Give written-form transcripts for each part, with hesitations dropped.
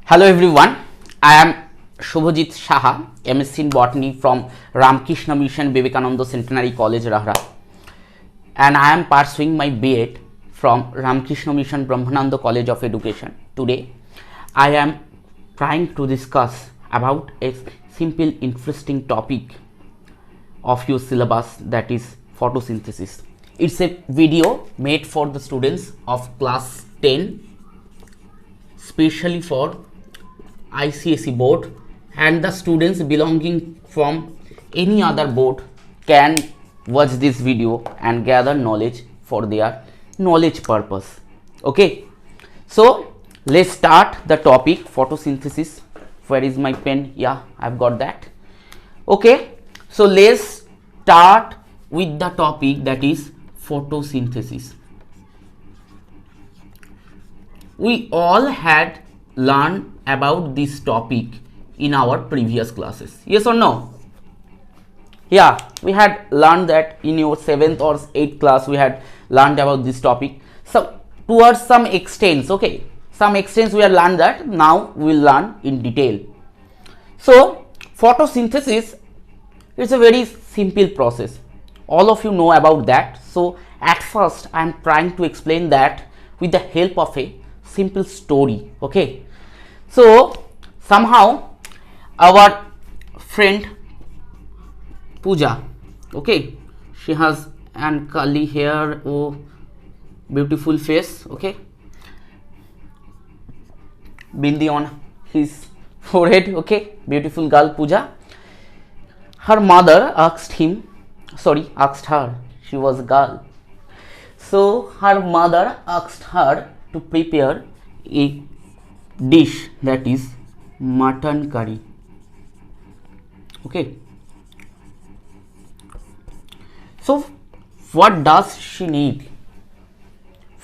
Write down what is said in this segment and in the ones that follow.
Hello everyone, I am Shubhajit Saha, MSc in Botany from Ramkrishna Mission Vivekananda Centenary College, Rahra, and I am pursuing my B.Ed from Ramkrishna Mission Brahmananda College of Education. Today, I am trying to discuss about a simple interesting topic of your syllabus, that is photosynthesis. It's a video made for the students of class 10, specially for Icse board, and the students belonging from any other board can watch this video and gather knowledge for their knowledge purpose. Okay, so let's start the topic photosynthesis. Where is my pen? Yeah, I've got that. Okay, so let's start with the topic, that is photosynthesis. We all had learned about this topic in our previous classes. Yes or no? Yeah, we had learned that in your 7th or 8th class we had learned about this topic. So towards some extent, okay, some extent we have learned that. Now we will learn in detail. So photosynthesis is a very simple process. All of you know about that. So at first I am trying to explain that with the help of a simple story. Okay, so somehow our friend Pooja, okay, she has an curly hair, oh, beautiful face, okay, bindi on his forehead, okay, beautiful girl Pooja. Her mother asked her, she was a girl, so her mother asked her to prepare a dish, that is mutton curry. Okay, so what does she need?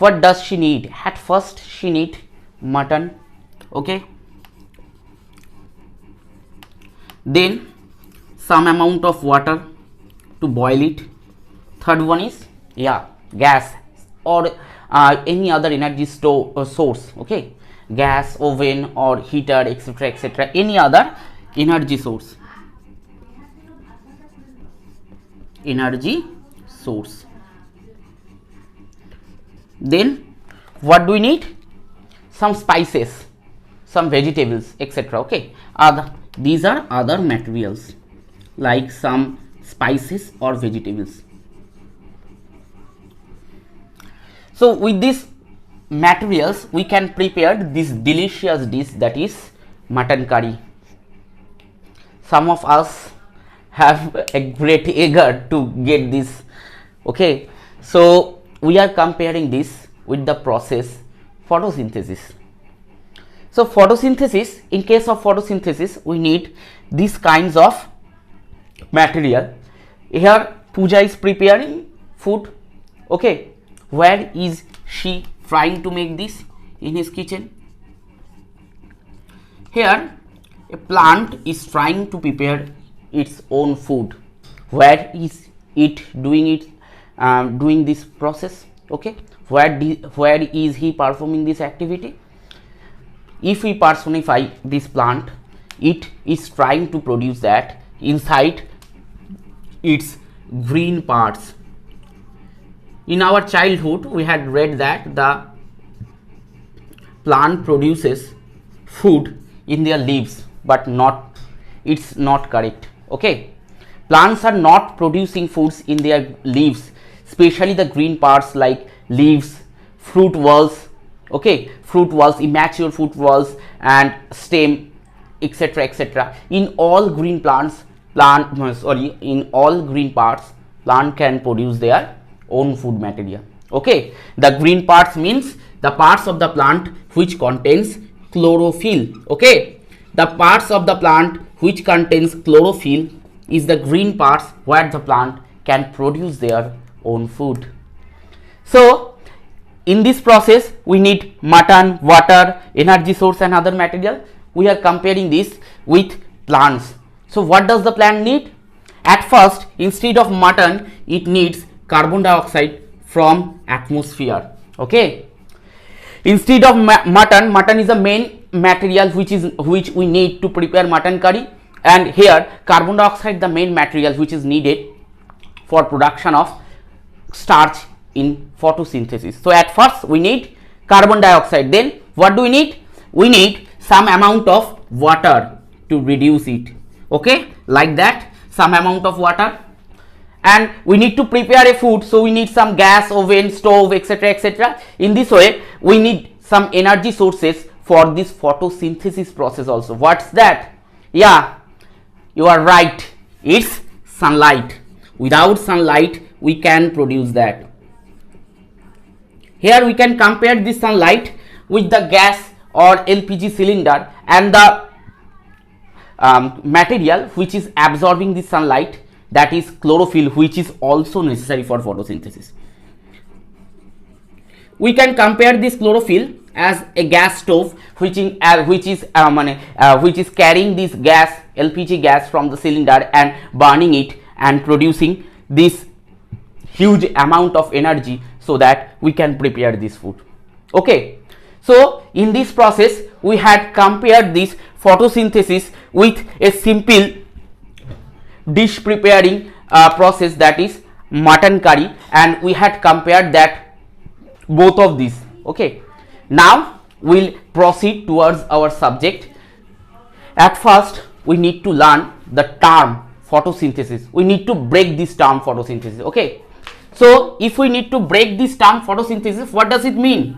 At first she need mutton, okay, then some amount of water to boil it. Third one is, yeah, gas or any other energy source, okay, gas, oven or heater, etc., any other energy source. Then what do we need? Some spices, some vegetables, etc., okay. These are other materials like some spices or vegetables. So with these materials we can prepare this delicious dish, that is mutton curry. Some of us have a great eager to get this, okay. So we are comparing this with the process photosynthesis. So photosynthesis, in case of photosynthesis we need these kinds of material. Here Pooja is preparing food, okay. Where is she trying to make this? In his kitchen. Here a plant is trying to prepare its own food. Where is it doing this process? Okay, where is he performing this activity? If we personify this plant, it is trying to produce that inside its green parts. In our childhood we had read that the plant produces food in their leaves, but it's not correct, okay. Plants are not producing foods in their leaves, especially the green parts like leaves, fruit walls, okay, immature fruit walls and stem, etc. In all green parts plant can produce their own food material, okay. The green parts means the parts of the plant which contains chlorophyll, okay. The parts of the plant which contains chlorophyll is the green parts where the plant can produce their own food. So in this process we need mutton, water, energy source and other material. We are comparing this with plants. So what does the plant need? At first, instead of mutton it needs carbon dioxide from atmosphere, okay. Instead of mutton is the main material which we need to prepare mutton curry, and here carbon dioxide the main material which is needed for production of starch in photosynthesis. So at first we need carbon dioxide, then what do we need? We need some amount of water to reduce it, okay, like that, some amount of water. And we need to prepare a food, so we need some gas, oven, stove, etc., etc. In this way we need some energy sources for this photosynthesis process also. What's that? Yeah, you are right, it's sunlight. Without sunlight we can produce that. Here we can compare this sunlight with the gas or LPG cylinder and the material which is absorbing the sunlight, that is chlorophyll, which is also necessary for photosynthesis. We can compare this chlorophyll as a gas stove which is carrying this gas, LPG gas, from the cylinder and burning it and producing this huge amount of energy so that we can prepare this food. Okay, so in this process we had compared this photosynthesis with a simple dish preparing process, that is mutton curry, and we had compared that both of these. Okay, now we'll proceed towards our subject. At first we need to learn the term photosynthesis. We need to break this term photosynthesis. Okay, so if we need to break this term photosynthesis, what does it mean?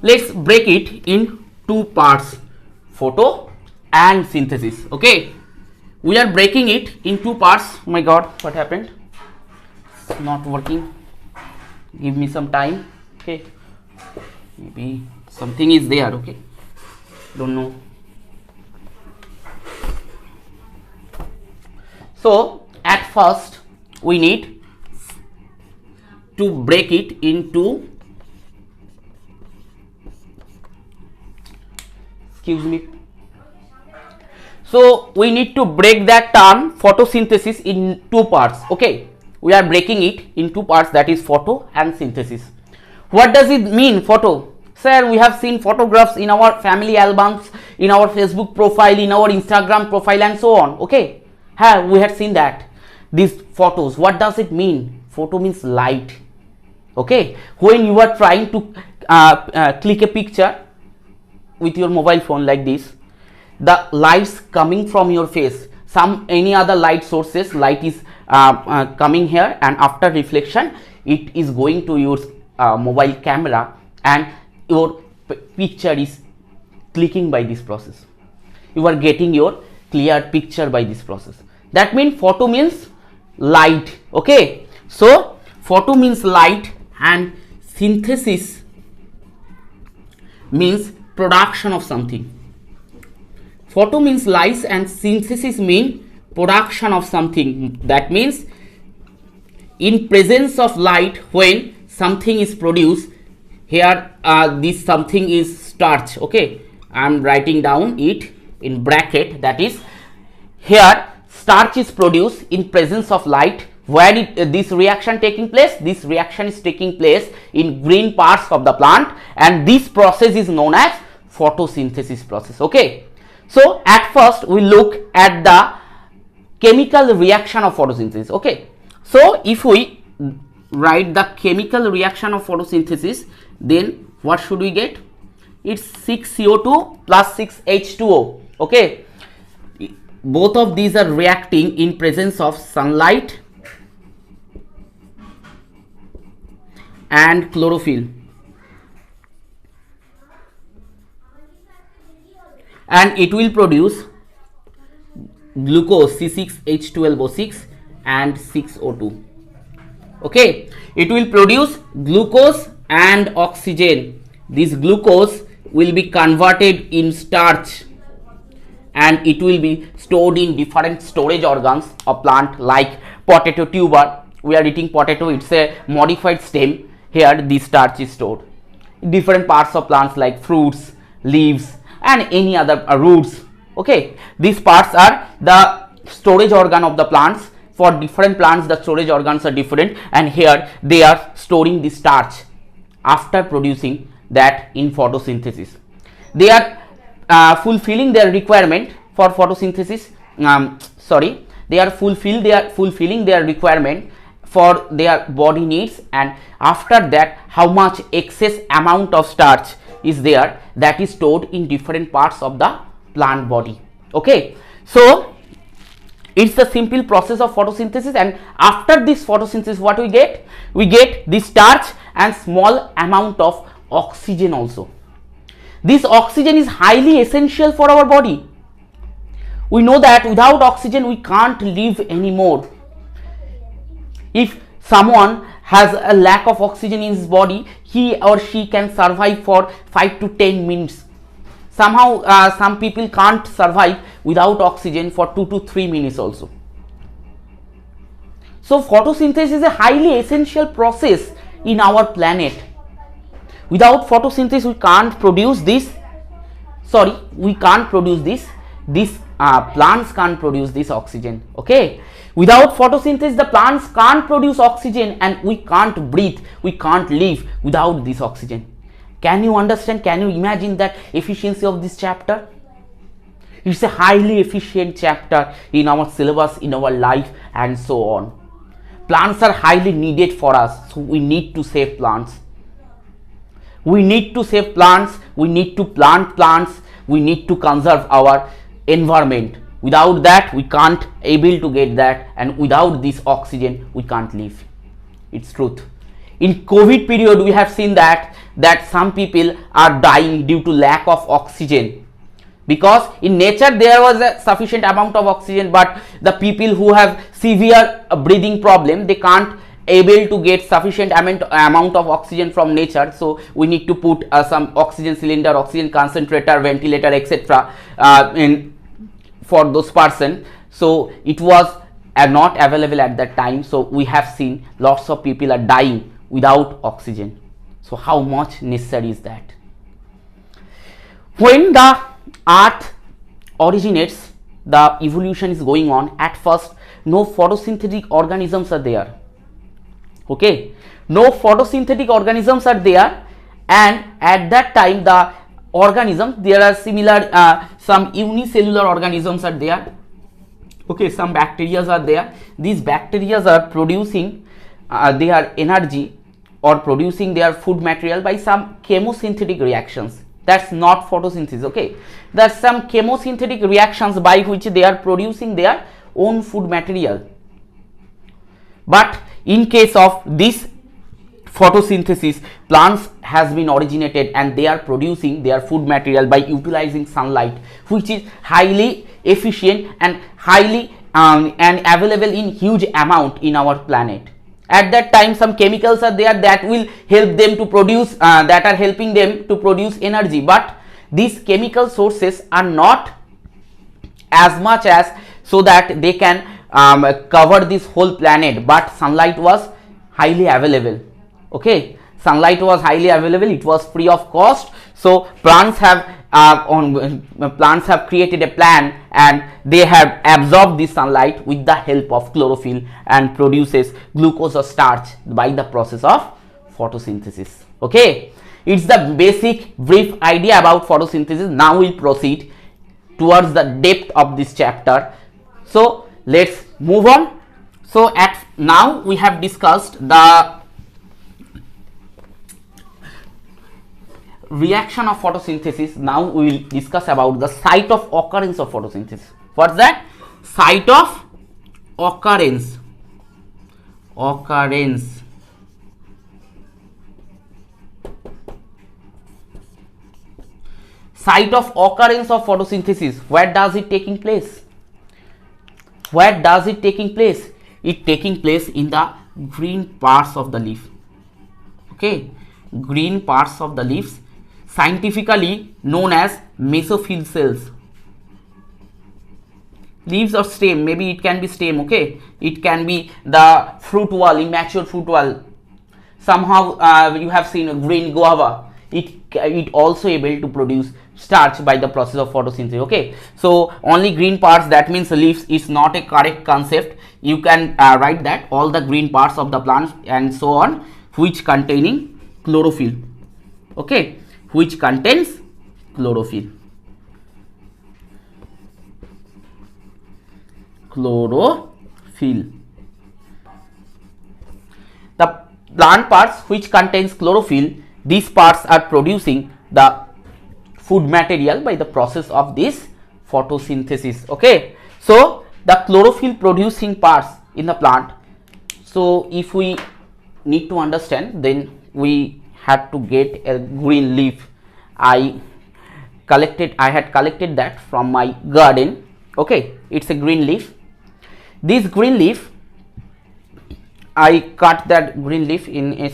Let's break it in two parts, photo and synthesis. Okay, we are breaking it in two parts. Oh my god, what happened? It's not working. Give me some time. Okay, maybe something is there. Okay, don't know. So at first we need to break it into, excuse me, so we need to break that term photosynthesis in two parts. Okay, we are breaking it in two parts, that is photo and synthesis. What does it mean, photo? Sir, we have seen photographs in our family albums, in our Facebook profile, in our Instagram profile and so on. Okay, we had seen that. These photos, what does it mean? Photo means light. Okay, when you are trying to click a picture with your mobile phone like this, the lights coming from your face, any other light sources, light is coming here, and after reflection it is going to your mobile camera and your picture is clicking by this process. You are getting your clear picture by this process. That means photo means light. Okay, so photo means light and synthesis means production of something. Photo means light and synthesis mean production of something. That means in presence of light, when something is produced, here this something is starch. Okay, I am writing down it in bracket, that is here starch is produced in presence of light. Where this reaction taking place? This reaction is taking place in green parts of the plant, and this process is known as photosynthesis process. Okay, so at first we look at the chemical reaction of photosynthesis. Okay, so if we write the chemical reaction of photosynthesis, then what should we get? It's 6CO2 plus 6H2O. Okay, both of these are reacting in presence of sunlight and chlorophyll, and it will produce glucose C6H12O6 and 6O2. Okay, it will produce glucose and oxygen. This glucose will be converted in starch and it will be stored in different storage organs of plant, like potato tuber. We are eating potato, it's a modified stem. Here this starch is stored in different parts of plants like fruits, leaves and any other roots. Okay, these parts are the storage organ of the plants. For different plants the storage organs are different, and here they are storing the starch after producing that in photosynthesis. They are fulfilling their requirement for photosynthesis. They are fulfilling their requirement for their body needs, and after that how much excess amount of starch is there, that is stored in different parts of the plant body. Okay, so it's the simple process of photosynthesis, and after this photosynthesis what we get? We get this starch and small amount of oxygen also. This oxygen is highly essential for our body. We know that without oxygen we can't live anymore. If someone has a lack of oxygen in his body, he or she can survive for 5 to 10 minutes. Somehow some people can't survive without oxygen for 2 to 3 minutes also. So photosynthesis is a highly essential process in our planet. Without photosynthesis we can't produce this, plants can't produce this oxygen. Okay, without photosynthesis the plants can't produce oxygen, and we can't breathe, we can't live without this oxygen. Can you understand, can you imagine that efficiency of this chapter? It's a highly efficient chapter in our syllabus, in our life, and so on. Plants are highly needed for us, so we need to save plants. We need to save plants, we need to plant plants, we need to conserve our environment. Without that we can't able to get that, and without this oxygen we can't live. It's truth. In COVID period we have seen that some people are dying due to lack of oxygen, because in nature there was a sufficient amount of oxygen, but the people who have severe breathing problem, they can't able to get sufficient amount of oxygen from nature, so we need to put some oxygen cylinder, oxygen concentrator, ventilator, etc. For those person. So it was not available at that time, so we have seen lots of people are dying without oxygen. So how much necessary is that? When the earth originates, the evolution is going on, at first no photosynthetic organisms are there. Okay, no photosynthetic organisms are there, and at that time the organisms, there are similar some unicellular organisms are there. Okay, some bacteria are there. These bacteria are producing their energy or producing their food material by some chemosynthetic reactions. That's not photosynthesis. Okay, there's some chemosynthetic reactions by which they are producing their own food material. But in case of this photosynthesis, plants has been originated and they are producing their food material by utilizing sunlight, which is highly efficient and highly and available in huge amount in our planet. At that time some chemicals are there that will help them to produce that are helping them to produce energy, but these chemical sources are not as much as so that they can cover this whole planet, but sunlight was highly available. Okay, sunlight was highly available, it was free of cost, so plants have created a plan and they have absorbed the sunlight with the help of chlorophyll and produces glucose or starch by the process of photosynthesis. Okay, it's the basic brief idea about photosynthesis. Now we'll proceed towards the depth of this chapter, so let's move on. So now we have discussed the reaction of photosynthesis. Now we will discuss about the site of occurrence of photosynthesis. What's that? Site of occurrence. Site of occurrence of photosynthesis. Where does it taking place? Where does it taking place? It taking place in the green parts of the leaf. Okay, green parts of the leaves, scientifically known as mesophyll cells. Leaves or stem, maybe it can be stem. Okay, it can be the fruit wall, immature fruit wall. Somehow you have seen a green guava, it also able to produce starch by the process of photosynthesis. Okay, so only green parts, that means leaves is not a correct concept. You can write that all the green parts of the plants and so on, which containing chlorophyll. Okay, which contains chlorophyll. chlorophyll. The plant parts which contains chlorophyll, these parts are producing the food material by the process of this photosynthesis. Okay, so the chlorophyll producing parts in the plant. So if we need to understand, then we had to get a green leaf. I had collected that from my garden. Okay, it's a green leaf. This green leaf, I cut that green leaf in a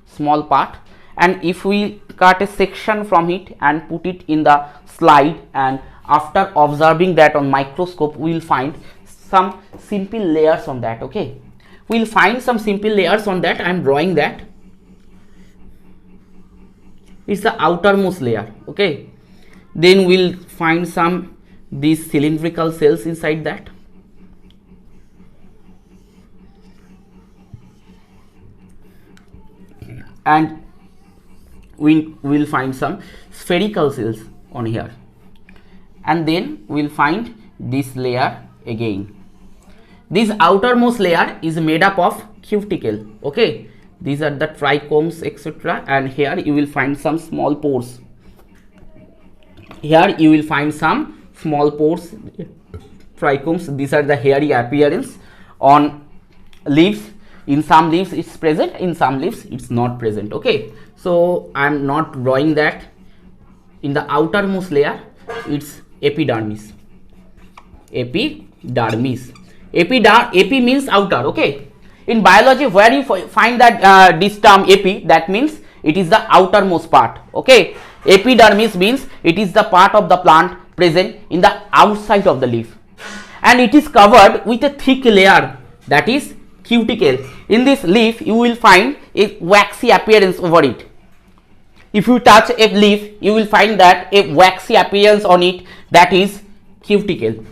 small part, and if we cut a section from it and put it in the slide, and after observing that on microscope, we will find some simple layers on that. Okay, we will find some simple layers on that. I am drawing that. It's the outermost layer. Okay, then we'll find some these cylindrical cells inside that. And we will find some spherical cells on here, and then we'll find this layer again. This outermost layer is made up of cuticle. Okay, these are the trichomes, etc., and here you will find some small pores. Here you will find some small pores, trichomes. These are the hairy appearance on leaves. In some leaves it's present, in some leaves it's not present. Okay, so I am not drawing that. In the outermost layer, it's epidermis. Epidermis. Epi means outer. Okay, in biology, where you find that this term epi, that means it is the outermost part. Okay, epidermis means it is the part of the plant present in the outside of the leaf, and it is covered with a thick layer, that is cuticle. In this leaf you will find a waxy appearance over it. If you touch a leaf, you will find that a waxy appearance on it, that is cuticle.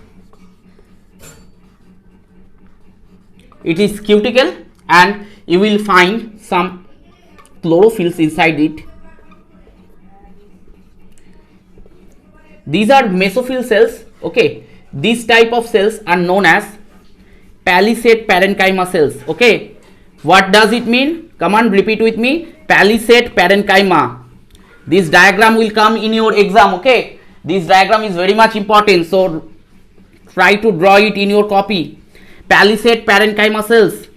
It is cuticle, and you will find some chlorophylls inside it. These are mesophyll cells. Okay, these type of cells are known as palisade parenchyma cells. Okay, what does it mean? Come on, repeat with me. Palisade parenchyma. This diagram will come in your exam. Okay, this diagram is very much important, so try to draw it in your copy. Palisade parenchyma cells,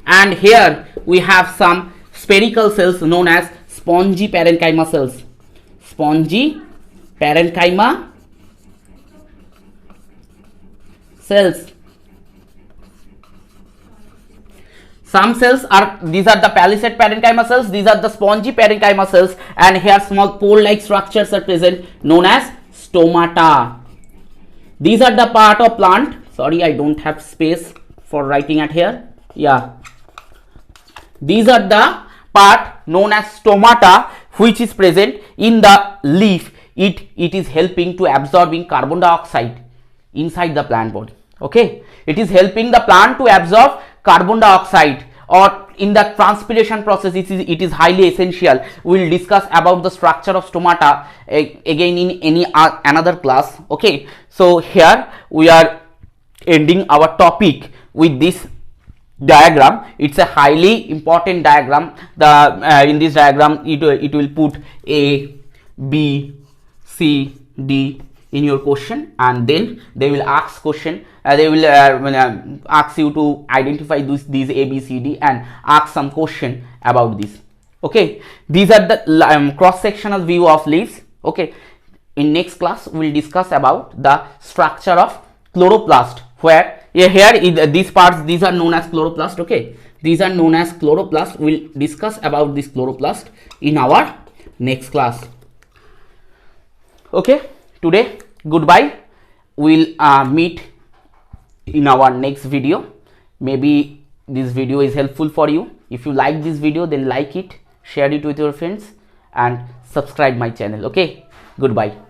and here we have some spherical cells known as spongy parenchyma cells. Spongy parenchyma cells. Some cells are, these are the palisade parenchyma cells, these are the spongy parenchyma cells, and here small pore like structures are present known as stomata. These are the part of plant. Sorry, I don't have space for writing at here. Yeah, these are the part known as stomata, which is present in the leaf. It is helping to absorbing carbon dioxide inside the plant body. Okay, it is helping the plant to absorb carbon dioxide, or in the transpiration process it is highly essential. We will discuss about the structure of stomata again in another class. Okay, so here we are ending our topic with this diagram. It's a highly important diagram. The in this diagram it will put A, B, C, D in your question, and then they will ask question. They will ask you to identify these A, B, C, D, and ask some question about this. Okay, these are the cross sectional view of leaves. Okay, in next class we will discuss about the structure of chloroplast, where here these parts, these are known as chloroplast. Okay, these are known as chloroplast. We will discuss about this chloroplast in our next class. Okay, today goodbye. We'll meet in our next video. Maybe this video is helpful for you. If you like this video, then like it, share it with your friends, and subscribe my channel. Okay, goodbye.